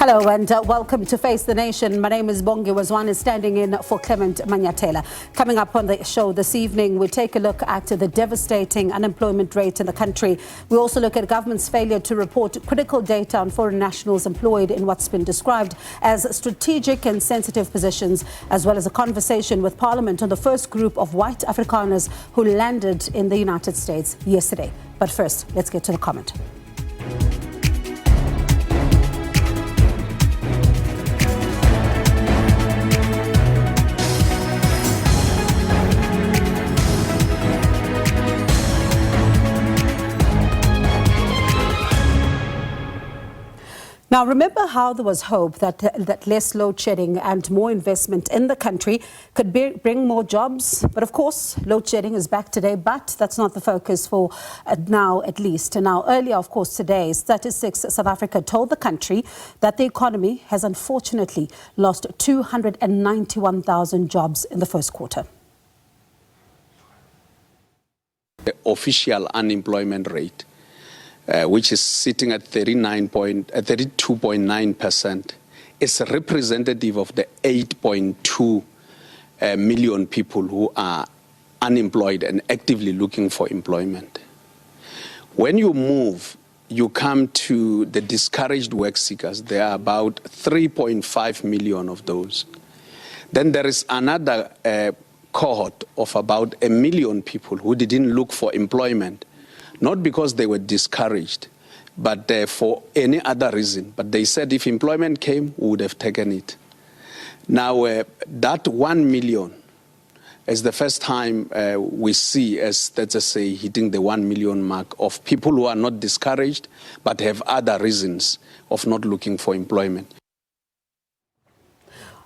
Hello and welcome to Face the Nation. My name is Bongani Mahlangu, standing in for Clement Manyatela. Coming up on the show this evening, we take a look at the devastating unemployment rate in the country. We also look at government's failure to report critical data on foreign nationals employed in what's been described as strategic and sensitive positions, as well as a conversation with Parliament on the first group of white Afrikaners who landed in the United States yesterday. But first, let's get to the comment. Now, remember how there was hope that less load shedding and more investment in the country could bring more jobs? But of course, load shedding is back today, but that's not the focus for now, at least. And now, earlier, of course, today, Statistics South Africa told the country that the economy has unfortunately lost 291,000 jobs in the first quarter. The official unemployment rate, which is sitting at 32.9%, is representative of the 8.2 million people who are unemployed and actively looking for employment. When you move, you come to the discouraged work seekers. There are about 3.5 million of those. Then there is another cohort of about 1 million people who didn't look for employment, not because they were discouraged, but for any other reason. But they said if employment came, we would have taken it. Now, that 1 million is the first time we see, as let's just say, hitting the 1 million mark of people who are not discouraged, but have other reasons of not looking for employment.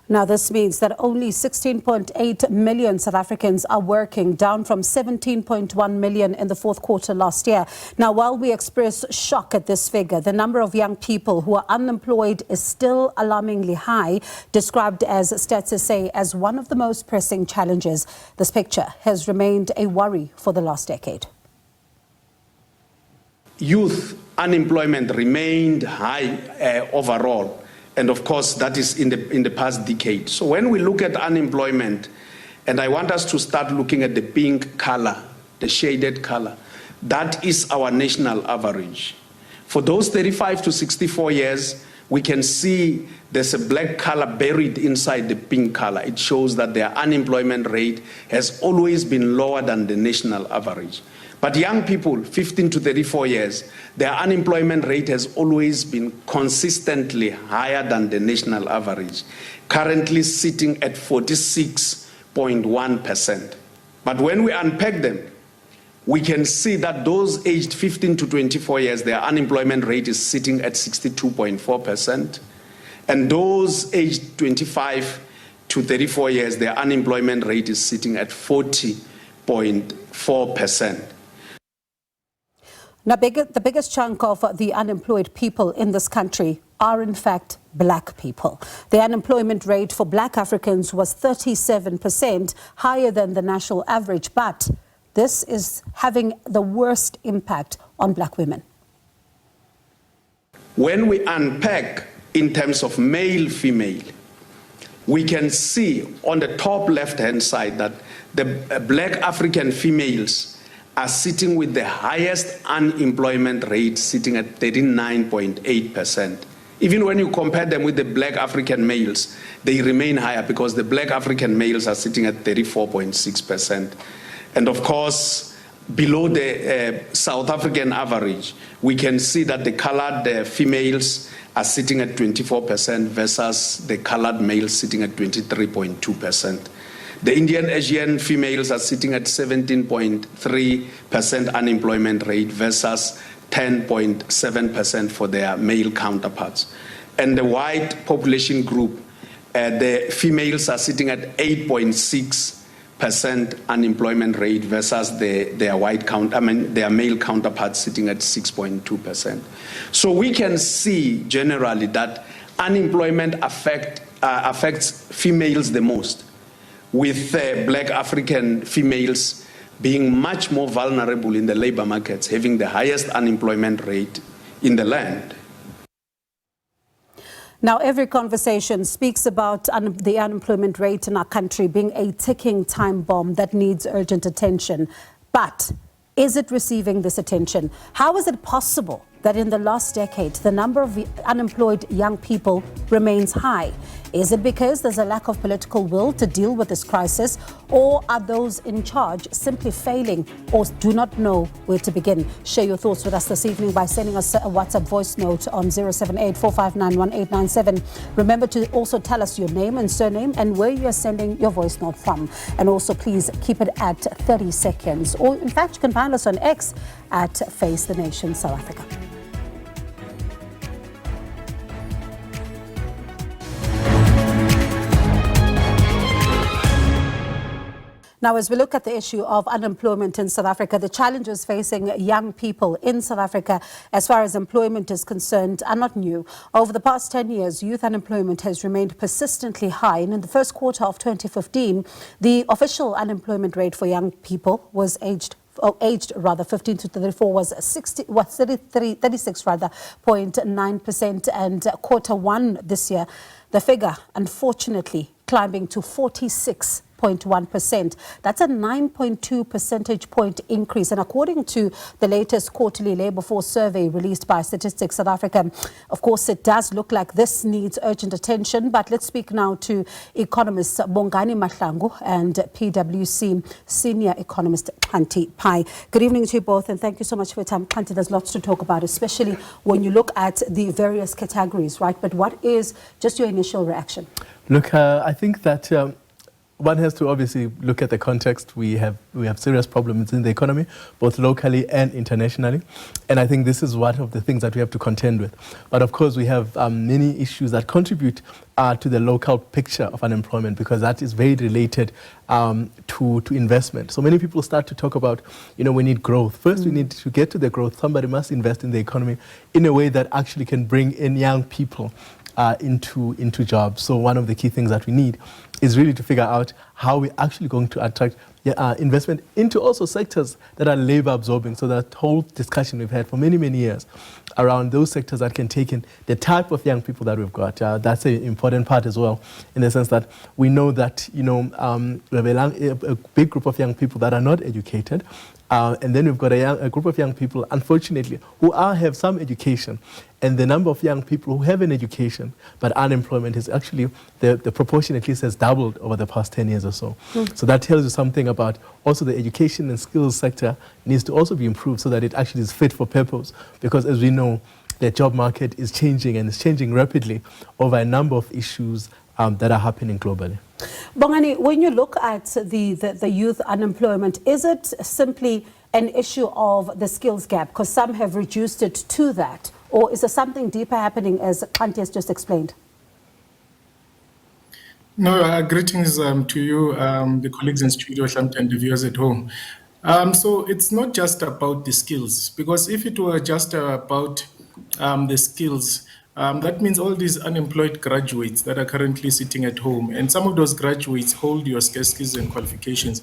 Now, this means that only 16.8 million South Africans are working, down from 17.1 million in the fourth quarter last year. Now, while we express shock at this figure, the number of young people who are unemployed is still alarmingly high, described as Stats SA as one of the most pressing challenges. This picture has remained a worry for the last decade. Youth unemployment remained high overall. And of course, that is in the past decade. So when we look at unemployment, and I want us to start looking at the pink color, the shaded color, that is our national average. For those 35 to 64 years, we can see there's a black color buried inside the pink color. It shows that their unemployment rate has always been lower than the national average. But young people, 15 to 34 years, their unemployment rate has always been consistently higher than the national average, currently sitting at 46.1%. But when we unpack them, we can see that those aged 15 to 24 years, their unemployment rate is sitting at 62.4%. And those aged 25 to 34 years, their unemployment rate is sitting at 40.4%. Now, the biggest chunk of the unemployed people in this country are, in fact, black people. The unemployment rate for black Africans was 37%, higher than the national average, but this is having the worst impact on black women. When we unpack in terms of male-female, we can see on the top left-hand side that the black African females are sitting with the highest unemployment rate, sitting at 39.8%. Even when you compare them with the black African males, they remain higher because the black African males are sitting at 34.6%. And of course, below the South African average, we can see that the colored females are sitting at 24% versus the colored males sitting at 23.2%. The Indian Asian females are sitting at 17.3% unemployment rate versus 10.7% for their male counterparts. And the white population group, the females are sitting at 8.6% unemployment rate versus their male counterparts sitting at 6.2%. So we can see generally that unemployment affects females the most, with black African females being much more vulnerable in the labor markets, having the highest unemployment rate in the land. Now, every conversation speaks about the unemployment rate in our country being a ticking time bomb that needs urgent attention. But is it receiving this attention? How is it possible that in the last decade, the number of unemployed young people remains high? Is it because there's a lack of political will to deal with this crisis, or are those in charge simply failing or do not know where to begin? Share your thoughts with us this evening by sending us a WhatsApp voice note on 078-459-1897. Remember to also tell us your name and surname and where you're sending your voice note from. And also please keep it at 30 seconds. Or in fact, you can find us on X at Face the Nation South Africa. Now, as we look at the issue of unemployment in South Africa, the challenges facing young people in South Africa as far as employment is concerned are not new. Over the past 10 years, youth unemployment has remained persistently high. And in the first quarter of 2015, the official unemployment rate for young people was aged 15 to 34 was 36.9%, and quarter one this year, the figure unfortunately climbing to 46.1%. That's a 9.2 percentage point increase. And according to the latest quarterly labour force survey released by Statistics South Africa, of course, it does look like this needs urgent attention. But let's speak now to economist Bongani Mahlangu and PwC senior economist Xhanti Payi. Good evening to you both, and thank you so much for your time. Xhanti, there's lots to talk about, especially when you look at the various categories, right? But what is just your initial reaction? Look, I think that one has to obviously look at the context. We have serious problems in the economy, both locally and internationally. And I think this is one of the things that we have to contend with. But of course, we have many issues that contribute to the local picture of unemployment, because that is very related to investment. So many people start to talk about, we need growth. First, we need to get to the growth. Somebody must invest in the economy in a way that actually can bring in young people into jobs. So one of the key things that we need is really to figure out how we're actually going to attract investment into also sectors that are labor absorbing. So that whole discussion we've had for many, many years around those sectors that can take in the type of young people that we've got. That's an important part as well, in the sense that we know that, we have a big group of young people that are not educated. And then we've got a group of young people, unfortunately, who have some education. And the number of young people who have an education, but unemployment is actually, the proportion at least has doubled over the past 10 years or so. So that tells you something about also the education and skills sector needs to also be improved so that it actually is fit for purpose. Because as we know, the job market is changing, and it's changing rapidly over a number of issues that are happening globally. Bongani, when you look at the youth unemployment, is it simply an issue of the skills gap? Because some have reduced it to that. Or is there something deeper happening, as Xhanti has just explained? No, greetings to you, the colleagues in studio, Xhanti, and the viewers at home. So it's not just about the skills, because if it were just about the skills, that means all these unemployed graduates that are currently sitting at home, and some of those graduates hold your skills and qualifications,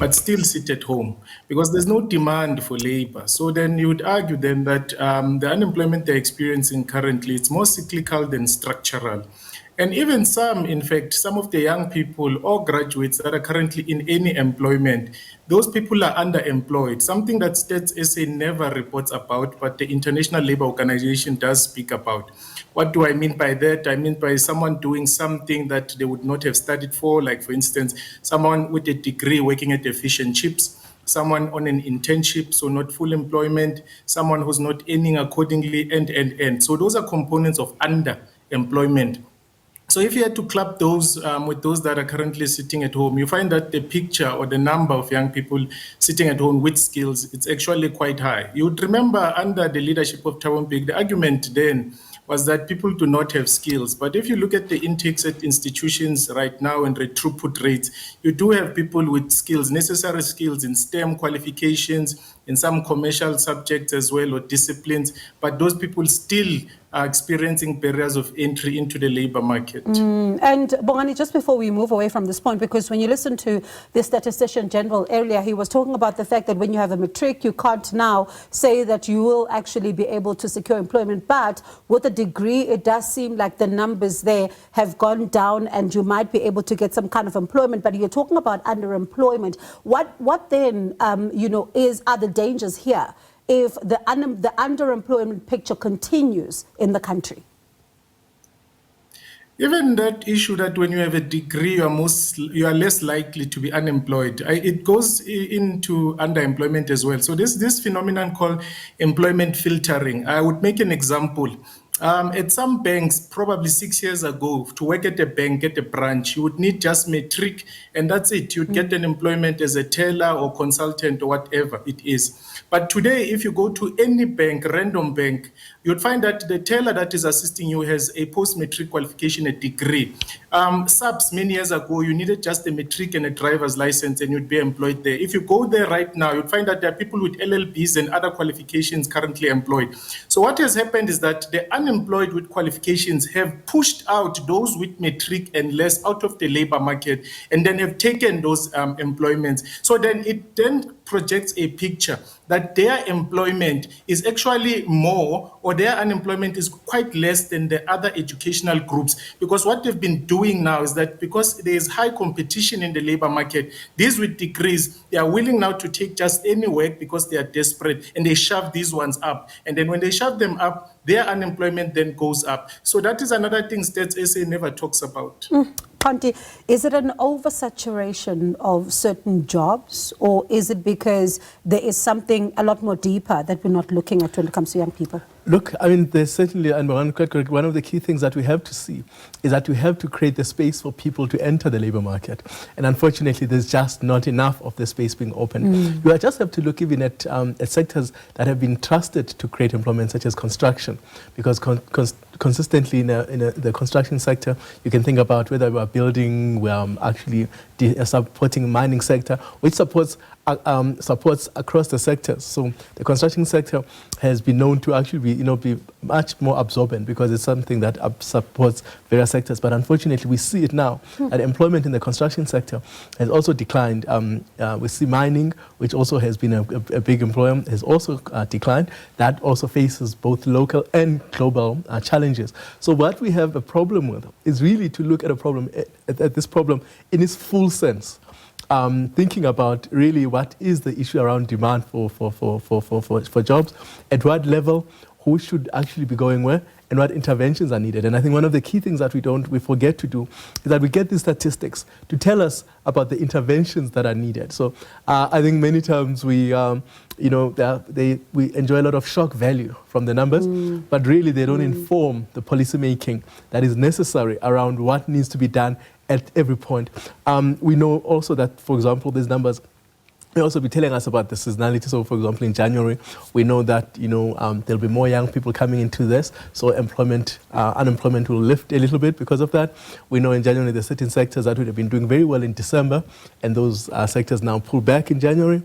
but still sit at home because there's no demand for labor. So then you would argue then that the unemployment they're experiencing currently, it's more cyclical than structural. And even some, in fact, some of the young people or graduates that are currently in any employment, those people are underemployed, something that Stats SA never reports about, but the International Labour Organization does speak about. What do I mean by that? I mean by someone doing something that they would not have studied for, like, for instance, someone with a degree working at a fish and chips, someone on an internship, so not full employment, someone who's not earning accordingly, and. So those are components of underemployment. So if you had to club those with those that are currently sitting at home, you find that the picture or the number of young people sitting at home with skills, it's actually quite high. You would remember under the leadership of Thabo Mbeki, the argument then was that people do not have skills. But if you look at the intakes at institutions right now and the throughput rates, you do have people with skills, necessary skills in STEM qualifications, in some commercial subjects as well, or disciplines, but those people still are experiencing barriers of entry into the labor market. And Bongani, just before we move away from this point, because when you listen to the Statistician General earlier, he was talking about the fact that when you have a matric, you can't now say that you will actually be able to secure employment. But with a degree, it does seem like the numbers there have gone down and you might be able to get some kind of employment. But you're talking about underemployment. What then, are the dangers here if the underemployment picture continues in the country? Even that issue that when you have a degree, you are less likely to be unemployed. It goes into underemployment as well. So this phenomenon called employment filtering. I would make an example. At some banks, probably 6 years ago, to work at a bank, at a branch, you would need just matric, and that's it. You'd get an employment as a teller or consultant or whatever it is. But today, if you go to any bank, random bank, you'd find that the teller that is assisting you has a post-matric qualification, a degree. SABC, many years ago, you needed just a matric and a driver's license and you'd be employed there. If you go there right now, you'd find that there are people with LLBs and other qualifications currently employed. So what has happened is that the unemployed with qualifications have pushed out those with matric and less out of the labor market and then have taken those employments. So then it then projects a picture that their employment is actually more, or their unemployment is quite less than the other educational groups. Because what they've been doing now is that because there is high competition in the labor market, these with degrees, they are willing now to take just any work because they are desperate, and they shove these ones up. And then when they shove them up, their unemployment then goes up. So that is another thing Stats SA never talks about. Xhanti, is it an oversaturation of certain jobs, or is it because there is something a lot more deeper that we're not looking at when it comes to young people? Look, I mean, there's certainly, and one of the key things that we have to see is that we have to create the space for people to enter the labor market. And unfortunately, there's just not enough of the space being open. You just have to look even at sectors that have been trusted to create employment, such as construction, because consistently in the construction sector, you can think about whether we are building, we are actually supporting mining sector, which supports across the sectors. So the construction sector has been known to actually be much more absorbent because it's something that supports various sectors. But unfortunately, we see it now that employment in the construction sector has also declined. We see mining, which also has been a big employer, has also declined. That also faces both local and global challenges. So what we have a problem with is really to look at at this problem in its full sense. Thinking about really what is the issue around demand for jobs, at what level, who should actually be going where, and what interventions are needed. And I think one of the key things that we forget to do is that we get these statistics to tell us about the interventions that are needed. So I think many times we enjoy a lot of shock value from the numbers, but really they don't inform the policy making that is necessary around what needs to be done at every point. We know also that, for example, these numbers may also be telling us about the seasonality. So, for example, in January, we know that there'll be more young people coming into this, so unemployment will lift a little bit because of that. We know in January there's certain sectors that would have been doing very well in December, and those sectors now pull back in January.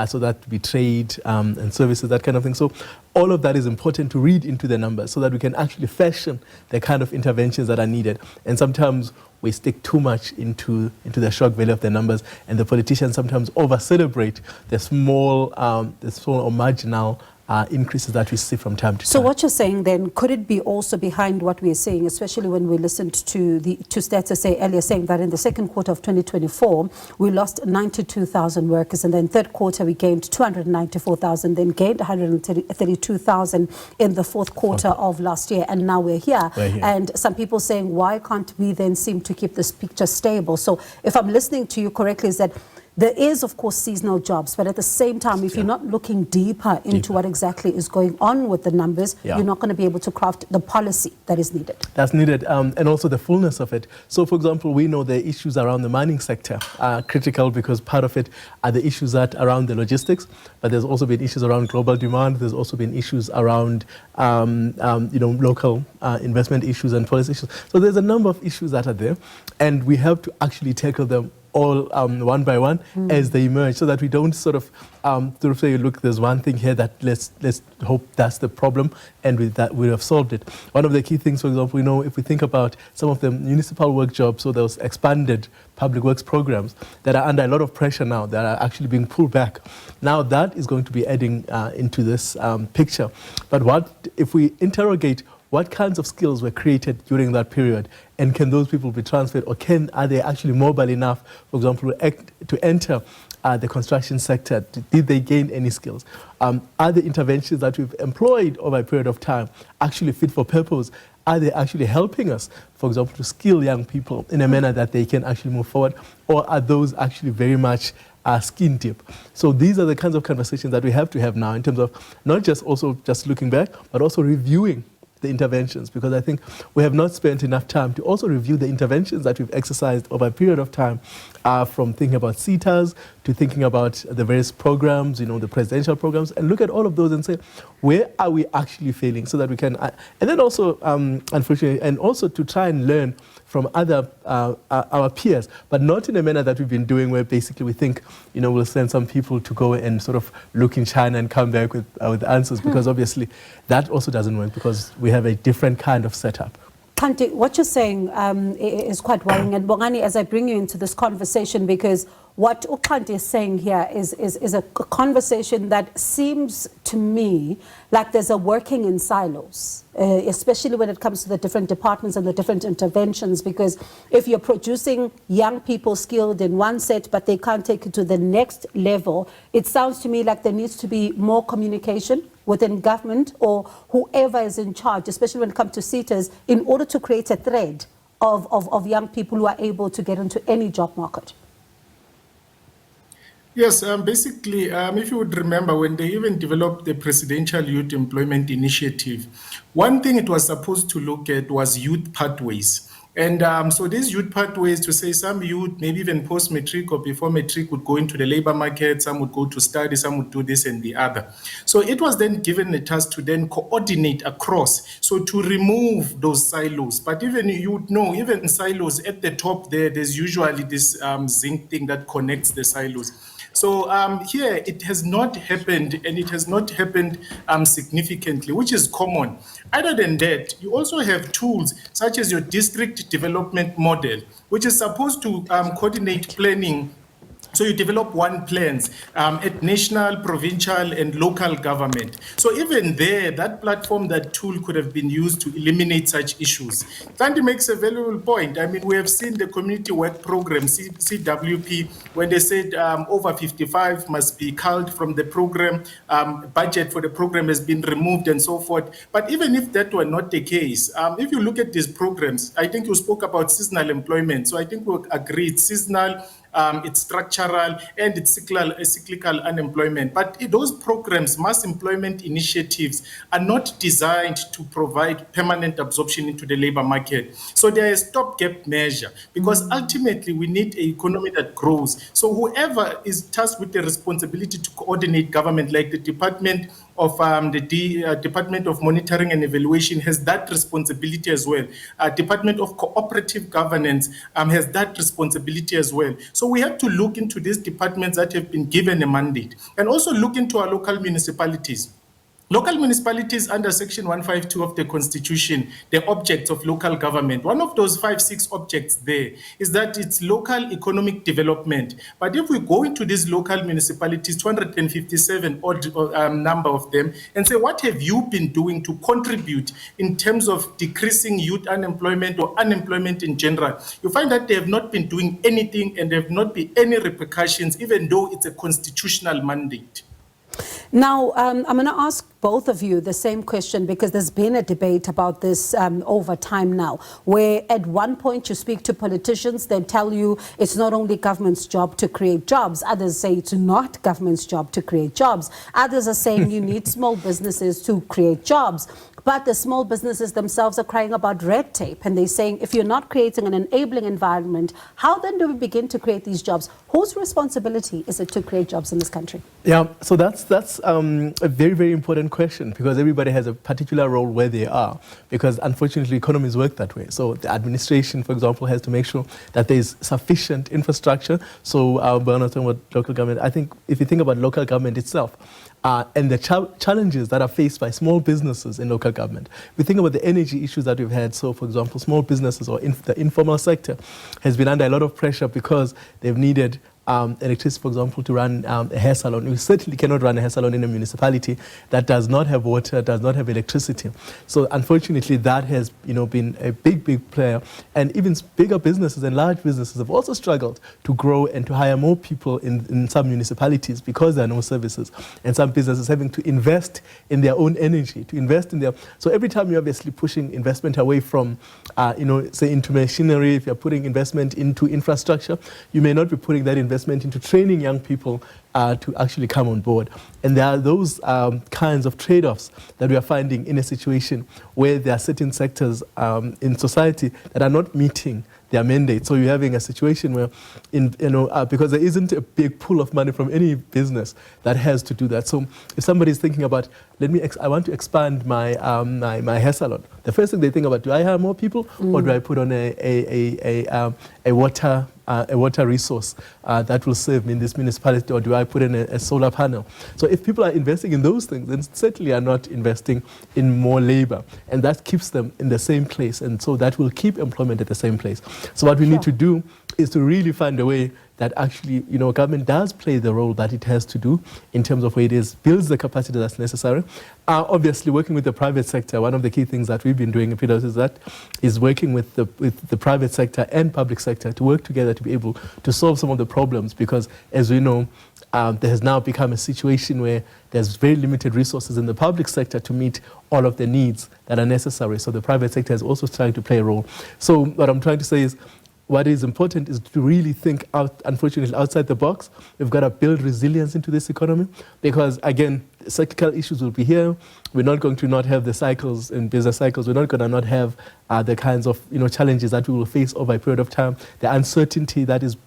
So that would be trade and services, that kind of thing. So all of that is important to read into the numbers so that we can actually fashion the kind of interventions that are needed. And sometimes we stick too much into the shock value of the numbers, and the politicians sometimes over-celebrate the small or marginal increases that we see from time to time. So what you're saying then, could it be also behind what we're seeing, especially when we listened to Stats SA earlier saying that in the second quarter of 2024, we lost 92,000 workers, and then third quarter we gained 294,000, then gained 132,000 in the fourth quarter of last year, and now we're here. And some people saying, why can't we then seem to keep this picture stable? So if I'm listening to you correctly, is that there is, of course, seasonal jobs, but at the same time, if you're not looking deeper into what exactly is going on with the numbers, you're not going to be able to craft the policy that is needed. That's needed, and also the fullness of it. So, for example, we know the issues around the mining sector are critical because part of it are the issues that around the logistics, but there's also been issues around global demand. There's also been issues around, local investment issues and policy issues. So there's a number of issues that are there, and we have to actually tackle them all one by one as they emerge, so that we don't sort of say, look, there's one thing here that let's hope that's the problem, and with that we have solved it. One of the key things, for example, we know if we think about some of the municipal work jobs, so those expanded public works programs that are under a lot of pressure now, that are actually being pulled back. Now that is going to be adding into this picture. But what if we interrogate what kinds of skills were created during that period, and can those people be transferred, or are they actually mobile enough, for example, to enter the construction sector? Did they gain any skills? Are the interventions that we've employed over a period of time actually fit for purpose? Are they actually helping us, for example, to skill young people in a manner that they can actually move forward? Or are those actually very much skin deep? So these are the kinds of conversations that we have to have now, in terms of not just looking back, but also reviewing the interventions, because I think we have not spent enough time to also review the interventions that we've exercised over a period of time, from thinking about CETAs to thinking about the various programs, the presidential programs, and look at all of those and say, where are we actually failing, so that we can, and then also, unfortunately, and also to try and learn from our peers, but not in a manner that we've been doing, where basically we think, we'll send some people to go and sort of look in China and come back with answers, because obviously that also doesn't work, because we have a different kind of setup. Xhanti, what you're saying is quite worrying. And Bongani, as I bring you into this conversation, because what Xhanti is saying here is a conversation that seems to me like there's a working in silos, especially when it comes to the different departments and the different interventions, because if you're producing young people skilled in one set, but they can't take it to the next level, it sounds to me like there needs to be more communication within government or whoever is in charge, especially when it comes to CETAs, in order to create a thread of young people who are able to get into any job market. Yes, basically, if you would remember, when they even developed the Presidential Youth Employment Initiative, one thing it was supposed to look at was youth pathways. And so these youth pathways, to say some youth, maybe even post-matric or before matric, would go into the labor market, some would go to study, some would do this and the other. So it was then given a task to then coordinate across, so to remove those silos. But even even silos at the top there's usually this zinc thing that connects the silos. So here it has not happened, and it has not happened significantly, which is common. Other than that, you also have tools such as your district development model, which is supposed to coordinate planning. So you develop one plans at national, provincial, and local government. So even there, that platform, that tool could have been used to eliminate such issues. Xhanti makes a valuable point. I mean, we have seen the community work program, CWP, when they said over 55 must be culled from the program, budget for the program has been removed and so forth. But even if that were not the case, if you look at these programs, I think you spoke about seasonal employment. So I think we agreed seasonal, it's structural, and it's cyclical unemployment. But those programs, mass employment initiatives, are not designed to provide permanent absorption into the labor market. So they're a stopgap measure, because ultimately we need an economy that grows. So whoever is tasked with the responsibility to coordinate government, like the Department of Department of Monitoring and Evaluation, has that responsibility as well. Department of Cooperative Governance has that responsibility as well. So we have to look into these departments that have been given a mandate, and also look into our local municipalities. Local municipalities, under Section 152 of the Constitution, the objects of local government, one of those 5-6 objects there is that it's local economic development. But if we go into these local municipalities, 257 odd number of them, and say, what have you been doing to contribute in terms of decreasing youth unemployment or unemployment in general, you find that they have not been doing anything, and there have not been any repercussions, even though it's a constitutional mandate. Now, I'm going to ask both of you the same question, because there's been a debate about this over time now, where at one point you speak to politicians, they tell you it's not only government's job to create jobs. Others say it's not government's job to create jobs. Others are saying you need small businesses to create jobs. But the small businesses themselves are crying about red tape, and they're saying, if you're not creating an enabling environment, how then do we begin to create these jobs? Whose responsibility is it to create jobs in this country? Yeah, so that's a very, very important question, because everybody has a particular role where they are, because unfortunately economies work that way. So the administration, for example, has to make sure that there's sufficient infrastructure. So we're not talking about local government. I think if you think about local government itself, and the challenges that are faced by small businesses in local government. We think about the energy issues that we've had. So, for example, small businesses or the informal sector has been under a lot of pressure because they've needed electricity, for example, to run a hair salon. We certainly cannot run a hair salon in a municipality that does not have water, does not have electricity. So unfortunately, that has been a big player. And even bigger businesses and large businesses have also struggled to grow and to hire more people in some municipalities because there are no services. And some businesses having to invest in their own energy, to invest in their... So every time you're obviously pushing investment away from, say into machinery, if you're putting investment into infrastructure, you may not be putting that investment into training young people to actually come on board. And there are those kinds of trade-offs that we are finding in a situation where there are certain sectors in society that are not meeting their mandate. So you're having a situation where, because there isn't a big pool of money from any business that has to do that. So if somebody is thinking about, I want to expand my my hair salon, the first thing they think about, do I hire more people, or do I put on a water resource that will serve me in this municipality, or do I put in a solar panel? So if people are investing in those things, then certainly are not investing in more labor, and that keeps them in the same place, and so that will keep employment at the same place. So what we need to do is to really find a way that actually, government does play the role that it has to do in terms of where it is, builds the capacity that's necessary. Obviously, working with the private sector, one of the key things that we've been doing in PWS is working with the private sector and public sector to work together to be able to solve some of the problems, because as we know, there has now become a situation where there's very limited resources in the public sector to meet all of the needs that are necessary. So the private sector is also trying to play a role. So what I'm trying to say is, what is important is to really think unfortunately, outside the box. We've got to build resilience into this economy, because, again, cyclical issues will be here. We're not going to not have the cycles and business cycles. We're not going to not have the kinds of challenges that we will face over a period of time. The uncertainty that is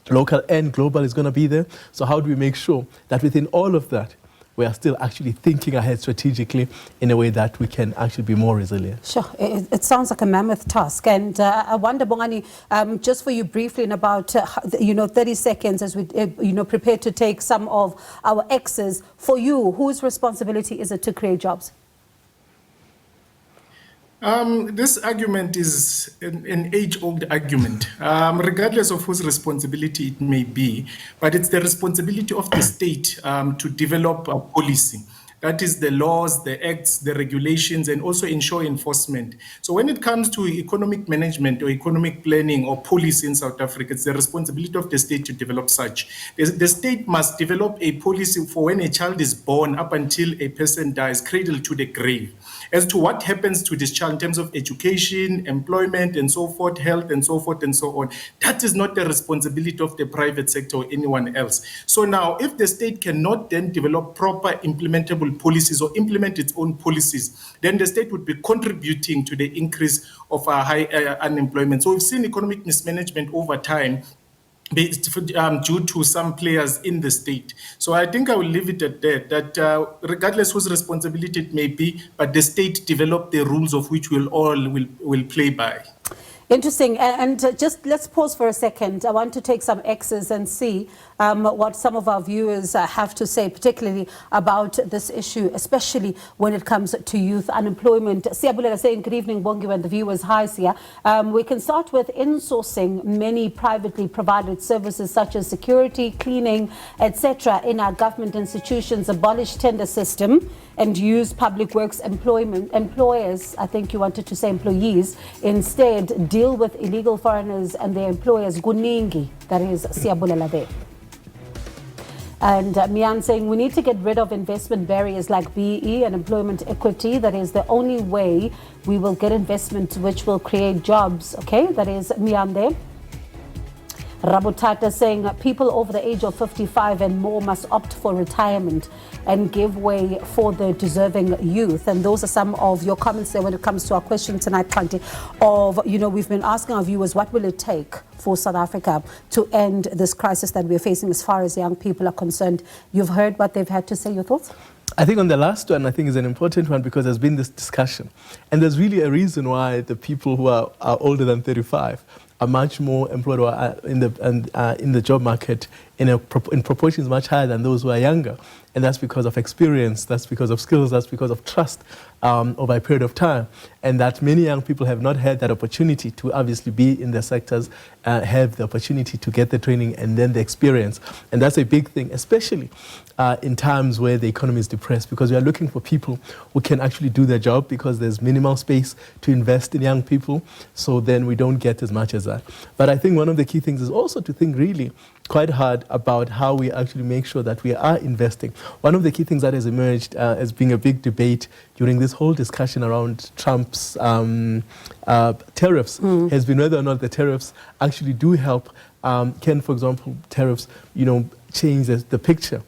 local and global is going to be there. So how do we make sure that within all of that, we are still actually thinking ahead strategically in a way that we can actually be more resilient? Sure. It sounds like a mammoth task. And I wonder, Bongani, just for you briefly in about 30 seconds as we prepare to take some of our X's, for you, whose responsibility is it to create jobs? This argument is an age-old argument, regardless of whose responsibility it may be, but it's the responsibility of the state to develop a policy. That is the laws, the acts, the regulations, and also ensure enforcement. So when it comes to economic management or economic planning or policy in South Africa, it's the responsibility of the state to develop such. The state must develop a policy for when a child is born up until a person dies, cradle to the grave, as to what happens to this child in terms of education, employment, and so forth, health, and so forth, and so on. That is not the responsibility of the private sector or anyone else. So now, if the state cannot then develop proper implementable policies or implement its own policies, then the state would be contributing to the increase of high unemployment. So we've seen economic mismanagement over time due to some players in the state. So I think I will leave it at that, regardless whose responsibility it may be, but the state develop the rules of which we'll all will play by. Interesting. And just let's pause for a second. I want to take some X's and see what some of our viewers have to say, particularly about this issue, especially when it comes to youth unemployment. Siabulela saying, good evening, Bongi, and the viewers. Hi, Sia. We can start with insourcing many privately provided services such as security, cleaning, etc. in our government institutions, abolish tender system, and use public works employers, I think you wanted to say employees, instead deal with illegal foreigners and their employers, Guningi, that is Siabulela there. And Mian saying we need to get rid of investment barriers like BE and employment equity. That is the only way we will get investment which will create jobs. Okay, that is Mian there. Rabutata saying people over the age of 55 and more must opt for retirement and give way for the deserving youth. And those are some of your comments there when it comes to our question tonight, Xhanti, of, we've been asking our viewers, what will it take for South Africa to end this crisis that we're facing as far as young people are concerned? You've heard what they've had to say. Your thoughts? I think on the last one, I think is an important one because there's been this discussion. And there's really a reason why the people who are older than 35 are much more employed or are in the job market in proportions much higher than those who are younger. And that's because of experience, that's because of skills, that's because of trust over a period of time. And that many young people have not had that opportunity to obviously be in the sectors, have the opportunity to get the training and then the experience. And that's a big thing, especially in times where the economy is depressed, because we are looking for people who can actually do their job because there's minimal space to invest in young people. So then we don't get as much as that. But I think one of the key things is also to think really quite hard about how we actually make sure that we are investing. One of the key things that has emerged as being a big debate during this whole discussion around Trump's tariffs has been whether or not the tariffs actually do help. Can, for example, tariffs, change the picture.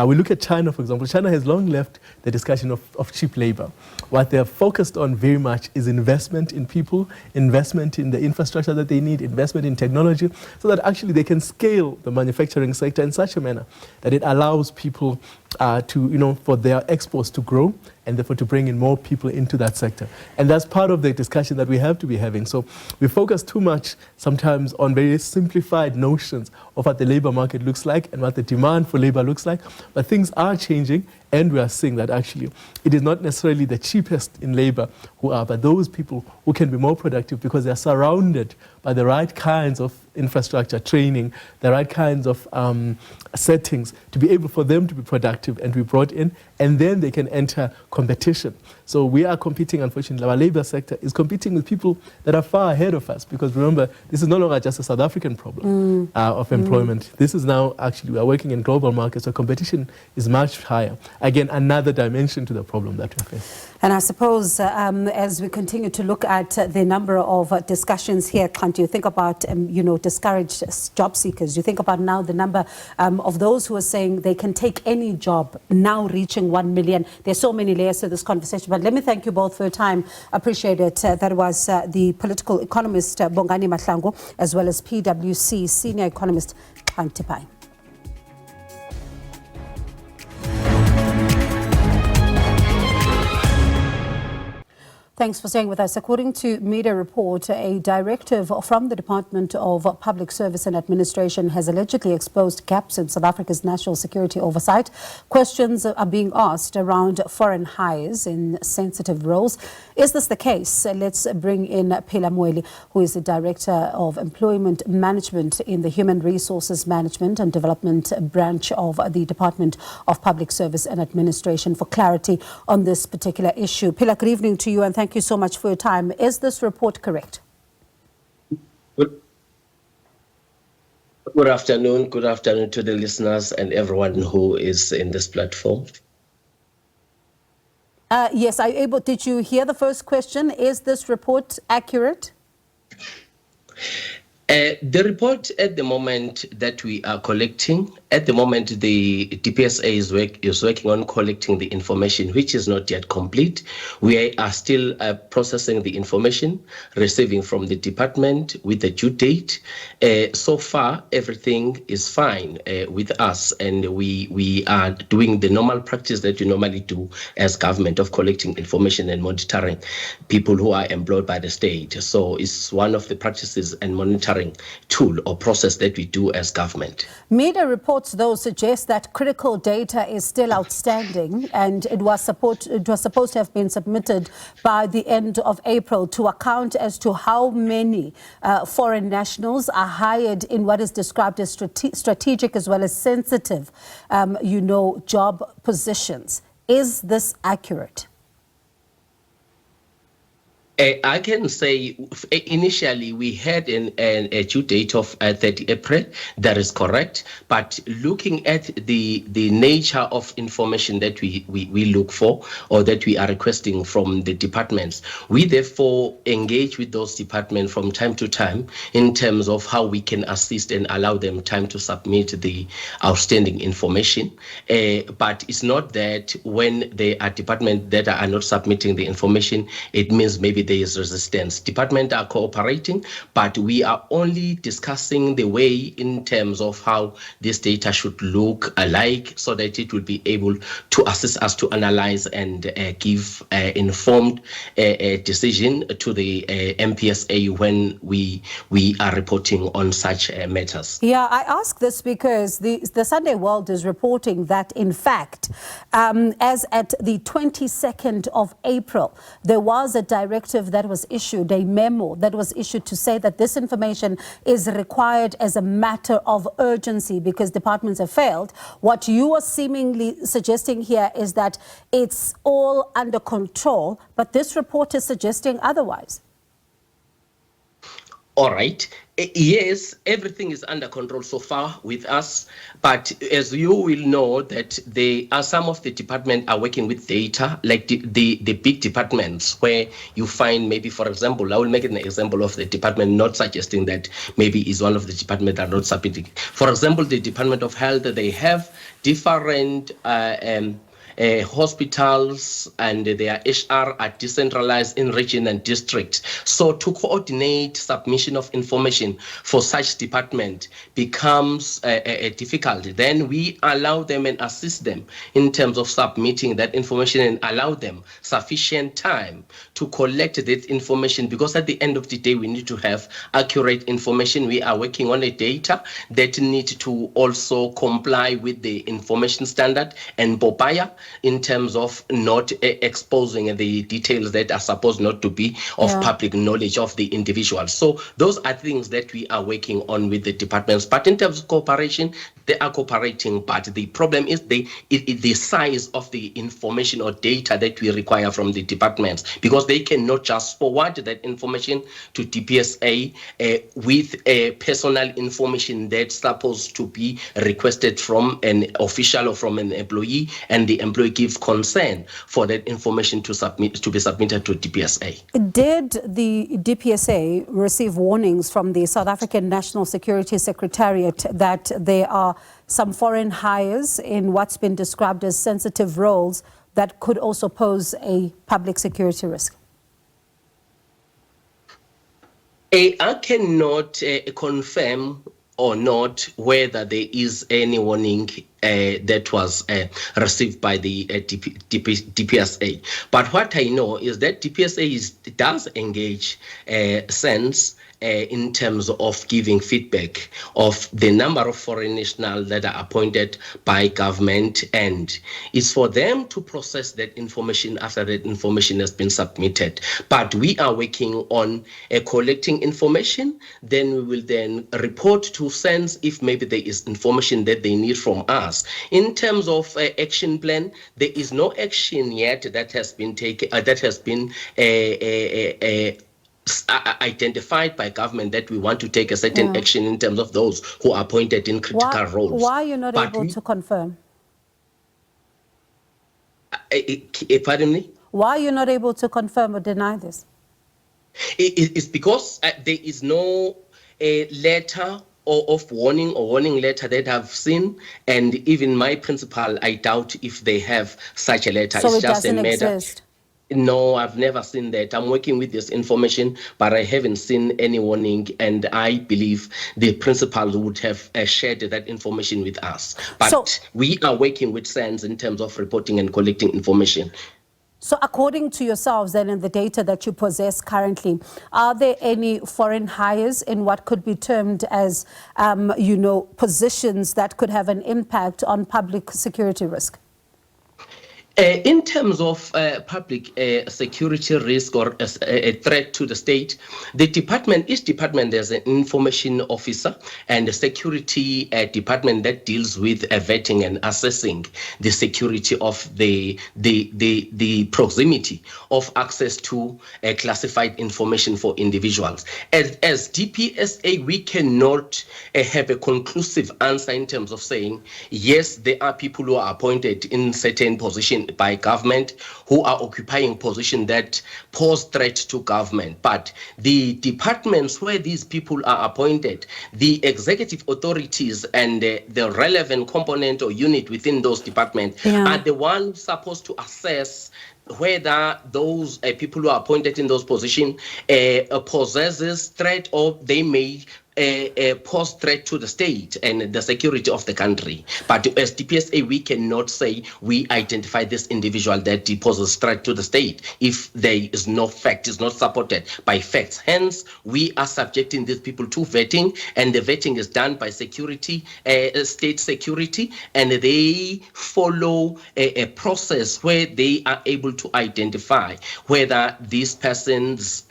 We look at China, for example. China has long left the discussion of cheap labor. What they're focused on very much is investment in people, investment in the infrastructure that they need, investment in technology, so that actually they can scale the manufacturing sector in such a manner that it allows people for their exports to grow and therefore to bring in more people into that sector. And that's part of the discussion that we have to be having. So we focus too much sometimes on very simplified notions of what the labor market looks like and what the demand for labor looks like. But things are changing, and we are seeing that actually it is not necessarily the cheapest in labor who are, but those people who can be more productive because they are surrounded by the right kinds of infrastructure, training, the right kinds of settings to be able for them to be productive and to be brought in, and then they can enter competition. So we are competing, unfortunately, our labor sector is competing with people that are far ahead of us, because remember, this is no longer just a South African problem of employment. This is now actually, we are working in global markets, so competition is much higher. Again, another dimension to the problem that we face. And I suppose as we continue to look at the number of discussions here, Xhanti, you think about, discouraged job seekers. You think about now the number of those who are saying they can take any job, now reaching 1 million. There's so many layers to this conversation. But let me thank you both for your time. Appreciate it. That was the political economist, Bongani Mahlangu, as well as PwC senior economist, Xhanti Payi. Thanks for staying with us. According to media report, a directive from the Department of Public Service and Administration has allegedly exposed gaps in South Africa's national security oversight. Questions are being asked around foreign hires in sensitive roles. Is this the case? Let's bring in Philani Mweli, who is the Director of Employment Management in the Human Resources Management and Development branch of the Department of Public Service and Administration, for clarity on this particular issue. Phila, good evening to you, and thank you so much for your time. Is this report correct? Good afternoon. Good afternoon to the listeners and everyone who is in this platform. Yes, did you hear the first question? Is this report accurate? The report at the moment that we are collecting, at the moment the DPSA is working on collecting the information, which is not yet complete. We are still processing the information, receiving from the department with the due date. So far, everything is fine with us, and we are doing the normal practice that you normally do as government of collecting information and monitoring people who are employed by the state. So it's one of the practices and monitoring tool or process that we do as government. Media reports, though, suggest that critical data is still outstanding, and it was supposed to have been submitted by the end of April to account as to how many foreign nationals are hired in what is described as strategic as well as sensitive, job positions. Is this accurate? I can say initially we had a due date of 30 April. That is correct. But looking at the nature of information that we look for or that we are requesting from the departments, we therefore engage with those departments from time to time in terms of how we can assist and allow them time to submit the outstanding information. But it's not that when there are departments that are not submitting the information, it means maybe there is resistance. Departments are cooperating, but we are only discussing the way in terms of how this data should look alike so that it will be able to assist us to analyze and give informed decision to the MPSA when we are reporting on such matters. Yeah, I ask this because the Sunday World is reporting that, in fact, as at the 22nd of April, there was a directive that was issued, a memo that was issued to say that this information is required as a matter of urgency because departments have failed. What you are seemingly suggesting here is that it's all under control, but this report is suggesting otherwise. All right. Yes, everything is under control so far with us, but as you will know that there are some of the departments are working with data, like the big departments where you find maybe, for example, I will make an example of the department, not suggesting that maybe is one of the departments that are not submitting. For example, the Department of Health, they have different hospitals and their HR are decentralized in region and district. So to coordinate submission of information for such department becomes difficult. Then we allow them and assist them in terms of submitting that information and allow them sufficient time to collect that information, because at the end of the day, we need to have accurate information. We are working on a data that need to also comply with the information standard and BOPAYA, in terms of not exposing the details that are supposed not to be of public knowledge of the individual. So those are things that we are working on with the departments. But in terms of cooperation, they are cooperating. But the problem is the size of the information or data that we require from the departments, because they cannot just forward that information to DPSA with personal information that's supposed to be requested from an official or from an employee, and the employee gives consent for that information to be submitted to DPSA. Did the DPSA receive warnings from the South African National Security Secretariat that there are some foreign hires in what's been described as sensitive roles that could also pose a public security risk? I cannot confirm or not whether there is any warning that was received by the DPSA. But what I know is that DPSA does engage SENS in terms of giving feedback of the number of foreign nationals that are appointed by government, and it's for them to process that information after that information has been submitted. But we are working on collecting information, then we will then report to SENS if maybe there is information that they need from us. In terms of action plan, there is no action yet that has been taken, that has been identified by government that we want to take a certain action in terms of those who are appointed in critical roles. Why are you not able to confirm? Pardon me? Why are you not able to confirm or deny this? It's because there is no letter of warning or warning letter that I've seen, and even my principal, I doubt if they have such a letter. So it's it just doesn't a matter. exist? No, I've never seen that. I'm working with this information, but I haven't seen any warning, and I believe the principal would have shared that information with us. But we are working with SENS in terms of reporting and collecting information. So according to yourselves then, and the data that you possess currently, are there any foreign hires in what could be termed as, positions that could have an impact on public security risk? In terms of public security risk or a threat to the state, each department has an information officer and a security department that deals with vetting and assessing the security of the proximity of access to classified information for individuals. As DPSA, we cannot have a conclusive answer in terms of saying, yes, there are people who are appointed in certain positions by government who are occupying positions that pose threat to government. But the departments where these people are appointed, the executive authorities and the relevant component or unit within those departments are the ones supposed to assess whether those people who are appointed in those positions possesses threat or they may pose threat to the state and the security of the country. But as DPSA, we cannot say we identify this individual that poses threat to the state if there is no fact, is not supported by facts. Hence, we are subjecting these people to vetting, and the vetting is done by security, state security, and they follow a process where they are able to identify whether these persons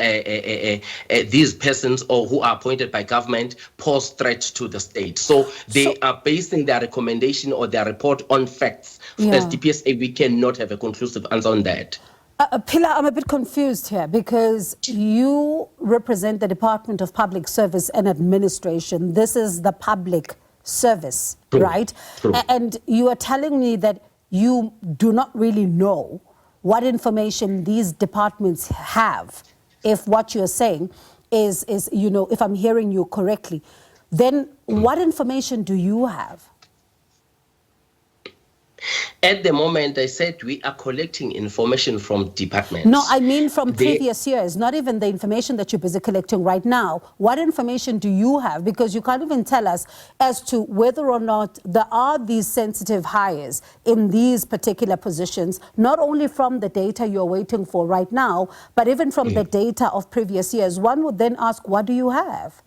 or who are appointed by government pose threats to the state. So they are basing their recommendation or their report on facts. As DPSA, we cannot have a conclusive answer on that. Pilar, I'm a bit confused here because you represent the Department of Public Service and Administration. This is the public service, right? True. And you are telling me that you do not really know what information these departments have, if what you're saying is, you know, if I'm hearing you correctly, then what information do you have? At the moment, I said we are collecting information from departments. No, I mean from previous years, not even the information that you're busy collecting right now. What information do you have? Because you can't even tell us as to whether or not there are these sensitive hires in these particular positions, not only from the data you're waiting for right now, but even from the data of previous years. One would then ask, what do you have?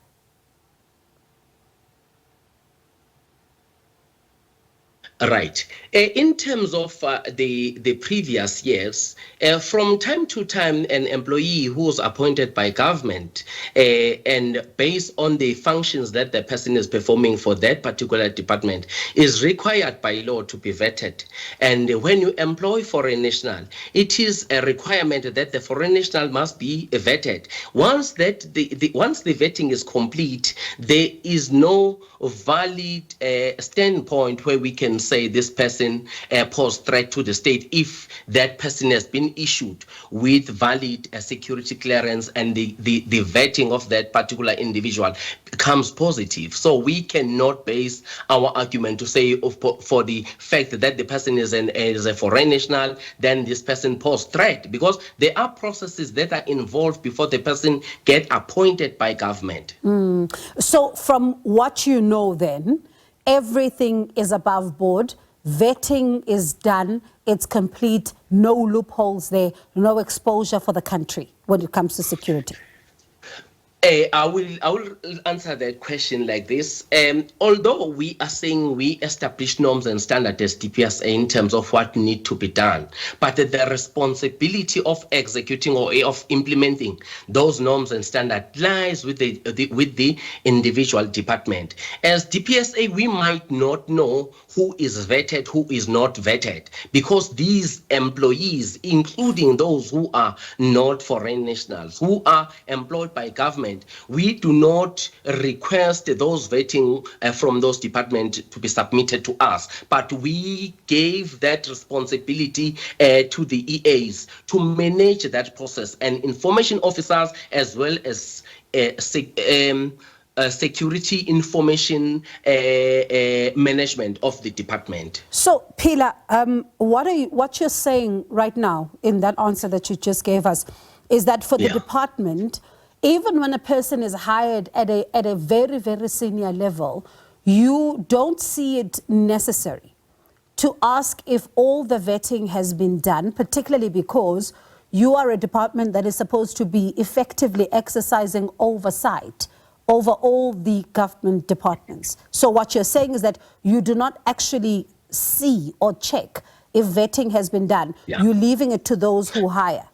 Right. In terms of the previous years, from time to time, an employee who was appointed by government and based on the functions that the person is performing for that particular department is required by law to be vetted. And when you employ foreign national, it is a requirement that the foreign national must be vetted. Once that once the vetting is complete, there is no valid standpoint where we can say this person poses threat to the state if that person has been issued with valid security clearance and the vetting of that particular individual comes positive. So we cannot base our argument to say for the fact that the person is a foreign national, then this person poses threat, because there are processes that are involved before the person get appointed by government. So from what you know then, everything is above board, vetting is done, it's complete, no loopholes there, no exposure for the country when it comes to security. I will answer that question like this. Although we are saying we establish norms and standards as DPSA in terms of what need to be done, but the responsibility of executing or of implementing those norms and standards lies with the individual department. As DPSA, we might not know who is vetted, who is not vetted, because these employees, including those who are not foreign nationals, who are employed by government, we do not request those vetting from those departments to be submitted to us, but we gave that responsibility to the EAs to manage that process, and information officers as well as security information management of the department. So, Pilar, what you're saying right now in that answer that you just gave us is that for the department, even when a person is hired at a very, very senior level, you don't see it necessary to ask if all the vetting has been done, particularly because you are a department that is supposed to be effectively exercising oversight over all the government departments. So what you're saying is that you do not actually see or check if vetting has been done, you're leaving it to those who hire.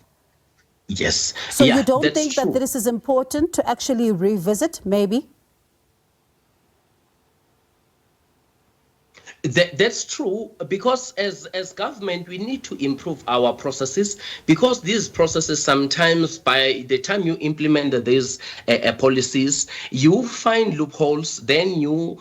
Yes. So you don't that's think true. that this is important to actually revisit, maybe? That's true, because as government, we need to improve our processes, because these processes, sometimes by the time you implement these policies, you find loopholes, then you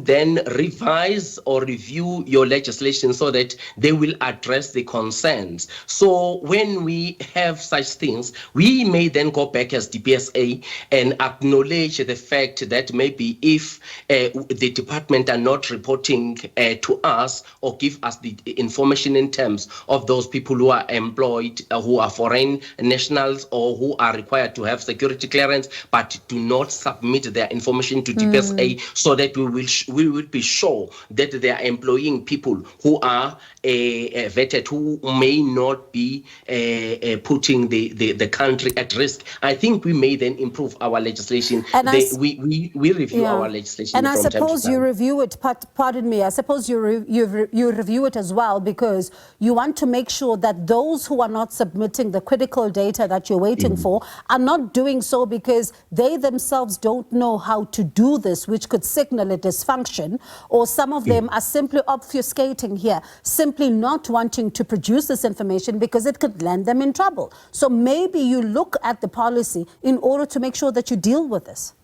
then revise or review your legislation so that they will address the concerns. So when we have such things, we may then go back as DPSA and acknowledge the fact that maybe if the department are not reporting to us or give us the information in terms of those people who are employed, who are foreign nationals or who are required to have security clearance, but do not submit their information to DPSA, so that we will be sure that they are employing people who are vetted, who may not be putting the country at risk. I think we may then improve our legislation. And we review our legislation and I from time to suppose time. you review it, pardon me, I suppose you review it as well, because you want to make sure that those who are not submitting the critical data that you're waiting for are not doing so because they themselves don't know how to do this, which could signal a dysfunction, or some of them are simply obfuscating here, simply not wanting to produce this information because it could land them in trouble. So maybe you look at the policy in order to make sure that you deal with this.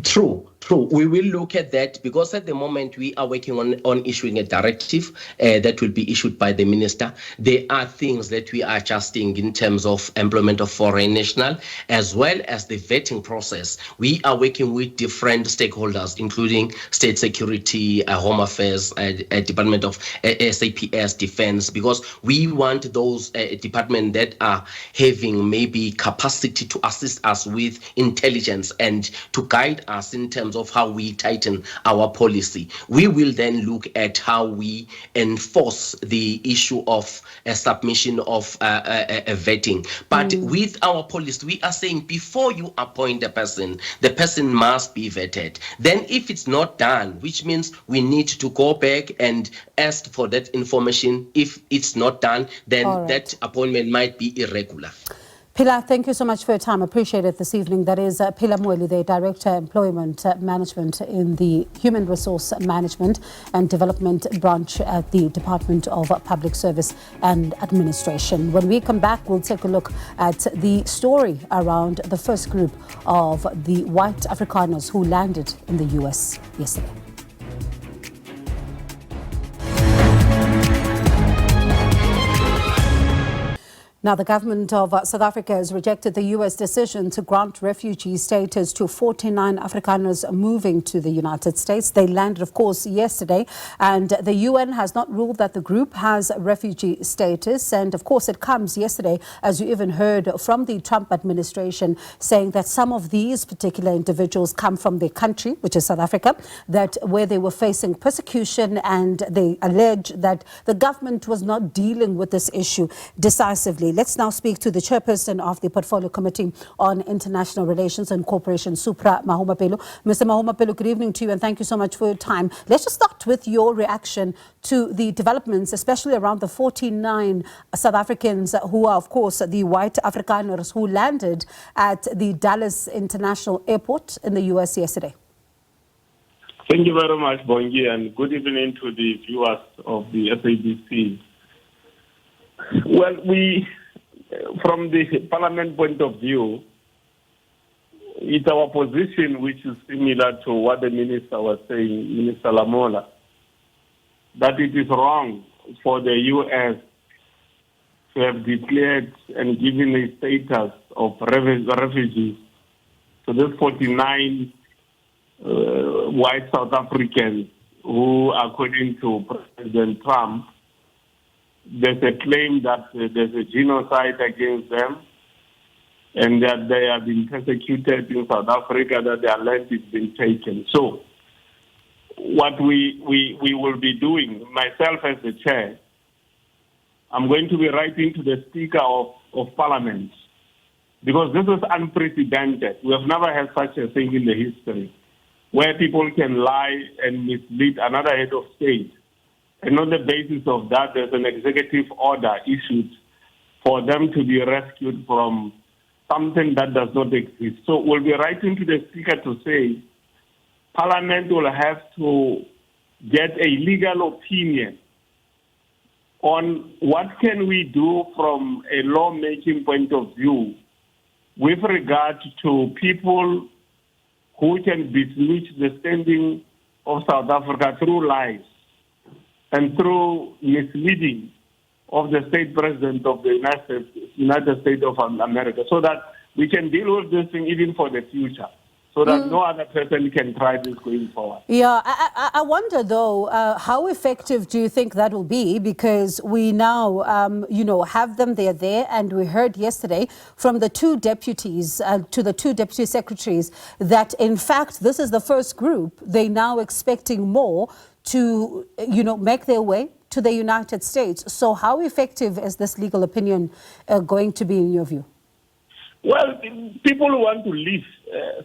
True. We will look at that, because at the moment we are working on issuing a directive that will be issued by the minister. There are things that we are adjusting in terms of employment of foreign national, as well as the vetting process. We are working with different stakeholders, including state security, home affairs, Department of SAPS, defense, because we want those departments that are having maybe capacity to assist us with intelligence and to guide us in terms of how we tighten our policy. We will then look at how we enforce the issue of a submission of a vetting. But with our policy, we are saying before you appoint a person, the person must be vetted. Then if it's not done, which means we need to go back and ask for that information. If it's not done, then that appointment might be irregular. Phila, thank you so much for your time. Appreciate it this evening. That is Philani Mweli, the Director Employment Management in the Human Resource Management and Development Branch at the Department of Public Service and Administration. When we come back, we'll take a look at the story around the first group of the white Afrikaners who landed in the US yesterday. Now, the government of South Africa has rejected the U.S. decision to grant refugee status to 49 Afrikaners moving to the United States. They landed, of course, yesterday, and the UN has not ruled that the group has refugee status. And, of course, it comes yesterday, as you even heard from the Trump administration, saying that some of these particular individuals come from their country, which is South Africa, that where they were facing persecution, and they allege that the government was not dealing with this issue decisively. Let's now speak to the chairperson of the Portfolio Committee on International Relations and Cooperation, Supra Mahumapelo. Mr. Mahumapelo, good evening to you, and thank you so much for your time. Let's just start with your reaction to the developments, especially around the 49 South Africans who are, of course, the white Afrikaners who landed at the Dallas International Airport in the U.S. yesterday. Thank you very much, Bongi, and good evening to the viewers of the SABC. Well, from the Parliament point of view, it's our position which is similar to what the Minister was saying, Minister Lamola, that it is wrong for the U.S. to have declared and given a status of refugees to those 49 white South Africans who, according to President Trump, there's a claim that there's a genocide against them and that they have been persecuted in South Africa, that their land is being taken. So what we will be doing, myself as the chair, I'm going to be writing to the Speaker of Parliament, because this is unprecedented. We have never had such a thing in the history, where people can lie and mislead another head of state And on the basis of that, there's an executive order issued for them to be rescued from something that does not exist. So we'll be writing to the Speaker to say, Parliament will have to get a legal opinion on what can we do from a lawmaking point of view with regard to people who can besmirch the standing of South Africa through lies and through misleading of the state president of the United States of America, so that we can deal with this thing even for the future, so that no other person can try this going forward. Yeah, I wonder though, how effective do you think that will be? Because we now, have them, they're there, and we heard yesterday from the two deputies to the two deputy secretaries that in fact this is the first group. They're now expecting more to, make their way to the United States. So how effective is this legal opinion going to be in your view? Well, people who want to leave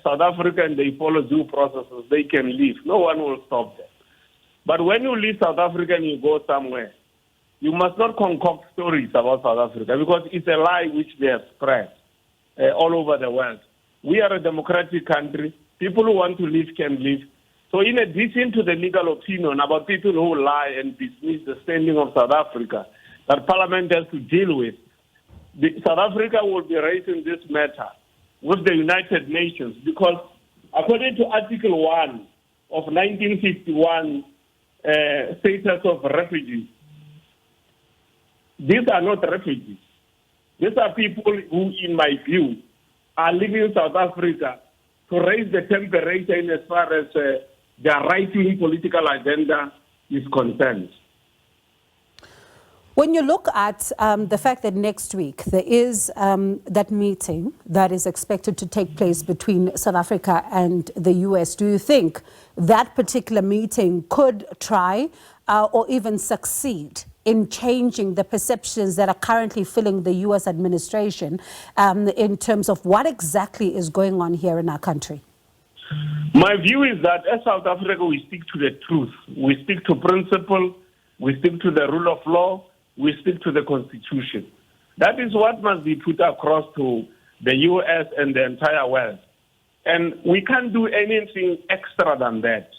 South Africa and they follow due processes, they can leave. No one will stop them. But when you leave South Africa and you go somewhere, you must not concoct stories about South Africa, because it's a lie which they have spread all over the world. We are a democratic country. People who want to leave can leave. So in addition to the legal opinion about people who lie and dismiss the standing of South Africa that Parliament has to deal with, South Africa will be raising this matter with the United Nations, because according to Article 1 of 1951 status of refugees, these are not refugees. These are people who, in my view, are leaving South Africa to raise the temperature in as far as their right-wing political agenda is concerned. When you look at the fact that next week there is that meeting that is expected to take place between South Africa and the US, do you think that particular meeting could try or even succeed in changing the perceptions that are currently filling the US administration in terms of what exactly is going on here in our country? My view is that as South Africa, we stick to the truth. We stick to principle. We stick to the rule of law. We stick to the Constitution. That is what must be put across to the U.S. and the entire world. And we can't do anything extra than that.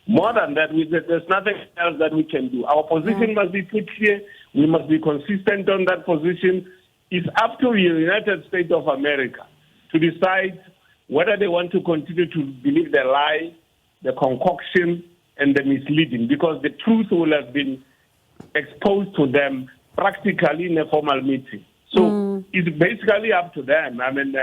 More than that, there's nothing else that we can do. Our position must be put here. We must be consistent on that position. It's up to the United States of America to decide whether they want to continue to believe the lie, the concoction, and the misleading, because the truth will have been exposed to them practically in a formal meeting. So it's basically up to them. I mean,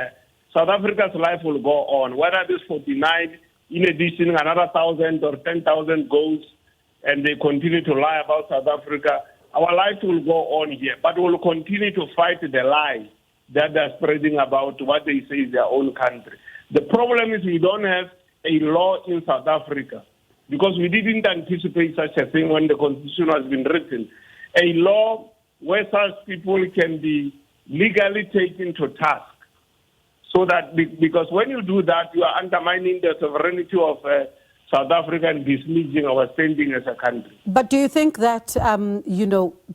South Africa's life will go on. Whether this 49, in addition, another 1,000 or 10,000 goes, and they continue to lie about South Africa, our life will go on here. But we'll continue to fight the lie that they're spreading about what they say is their own country. The problem is we don't have a law in South Africa, because we didn't anticipate such a thing when the Constitution has been written. A law where such people can be legally taken to task. So that, because when you do that, you are undermining the sovereignty of South Africa and dismissing our standing as a country. But do you think that,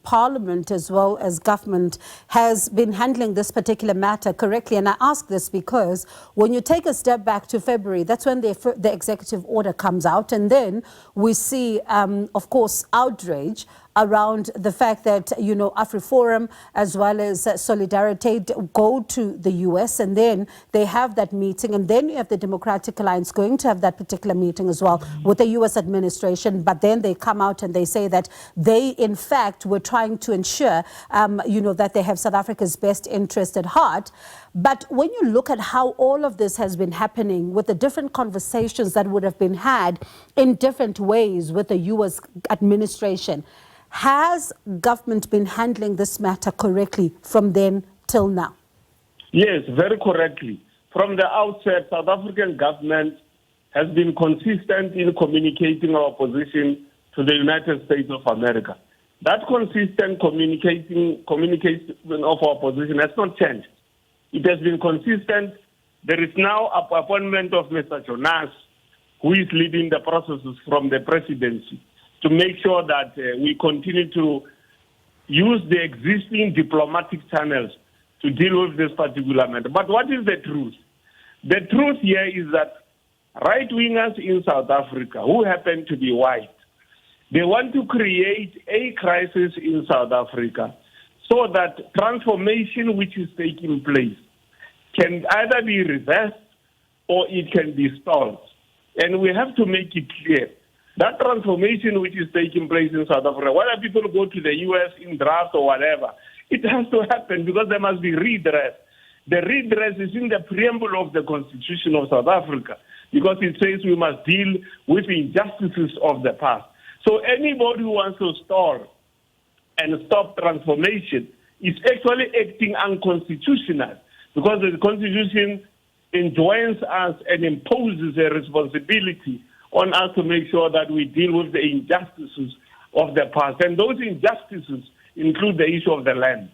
Parliament as well as government has been handling this particular matter correctly? And I ask this because when you take a step back to February, that's when the executive order comes out. And then we see, of course, outrage around the fact that, AfriForum as well as Solidarity go to the US, and then they have that meeting, and then you have the Democratic Alliance going to have that particular meeting as well with the US administration. But then they come out and they say that they, in fact, were trying to ensure, that they have South Africa's best interest at heart. But when you look at how all of this has been happening with the different conversations that would have been had in different ways with the US administration, has government been handling this matter correctly from then till now? Yes, very correctly. From the outset, South African government has been consistent in communicating our position to the United States of America. That consistent communication of our position has not changed. It has been consistent. There is now an appointment of Mr. Jonas, who is leading the processes from the presidency. to make sure that we continue to use the existing diplomatic channels to deal with this particular matter. But what is the truth? The truth here is that right-wingers in South Africa, who happen to be white, they want to create a crisis in South Africa so that transformation which is taking place can either be reversed or it can be stalled. And we have to make it clear that transformation which is taking place in South Africa, whether people go to the US in draft or whatever, it has to happen because there must be redress. The redress is in the preamble of the Constitution of South Africa because it says we must deal with injustices of the past. So anybody who wants to stall and stop transformation is actually acting unconstitutional because the Constitution enjoins us and imposes a responsibility on us to make sure that we deal with the injustices of the past. And those injustices include the issue of the land.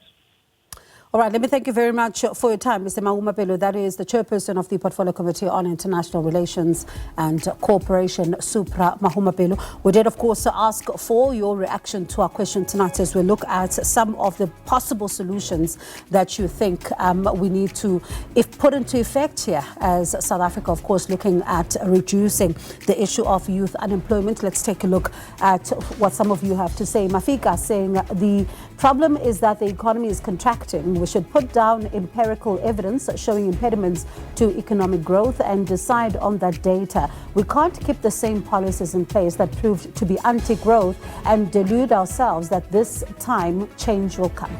All right, let me thank you very much for your time, Mr. Mahumapelo. That is the chairperson of the Portfolio Committee on International Relations and Cooperation, Supra Mahumapelo. We did, of course, ask for your reaction to our question tonight as we look at some of the possible solutions that you think we need to, if put into effect here as South Africa, of course, looking at reducing the issue of youth unemployment. Let's take a look at what some of you have to say. Mafika saying the problem is that the economy is contracting. We should put down empirical evidence showing impediments to economic growth and decide on that data. We can't keep the same policies in place that proved to be anti-growth and delude ourselves that this time change will come.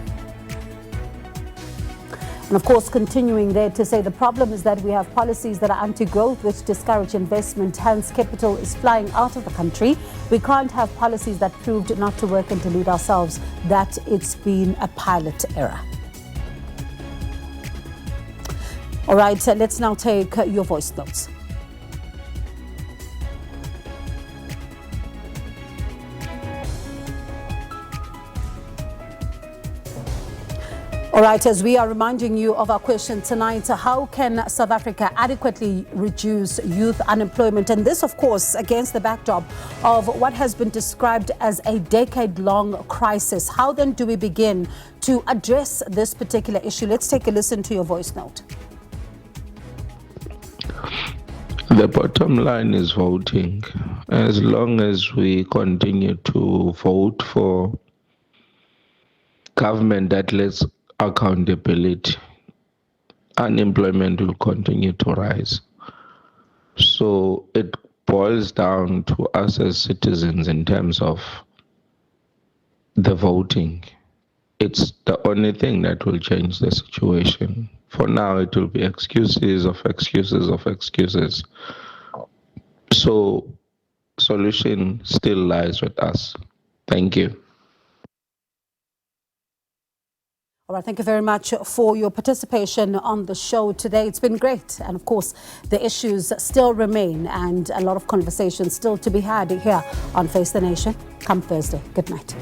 And of course, continuing there to say the problem is that we have policies that are anti-growth which discourage investment, hence capital is flying out of the country. We can't have policies that proved not to work and delude ourselves that it's been a pilot error. All right, so let's now take your voice notes. All right, as we are reminding you of our question tonight, how can South Africa adequately reduce youth unemployment? And this, of course, against the backdrop of what has been described as a decade-long crisis. How then do we begin to address this particular issue? Let's take a listen to your voice note. The bottom line is voting. As long as we continue to vote for government that lets accountability, unemployment will continue to rise. So it boils down to us as citizens in terms of the voting. It's the only thing that will change the situation. For now, it will be excuses of excuses of excuses. So solution still lies with us. Thank you. All right, thank you very much for your participation on the show today. It's been great. And of course, the issues still remain and a lot of conversations still to be had here on Face the Nation come Thursday. Good night.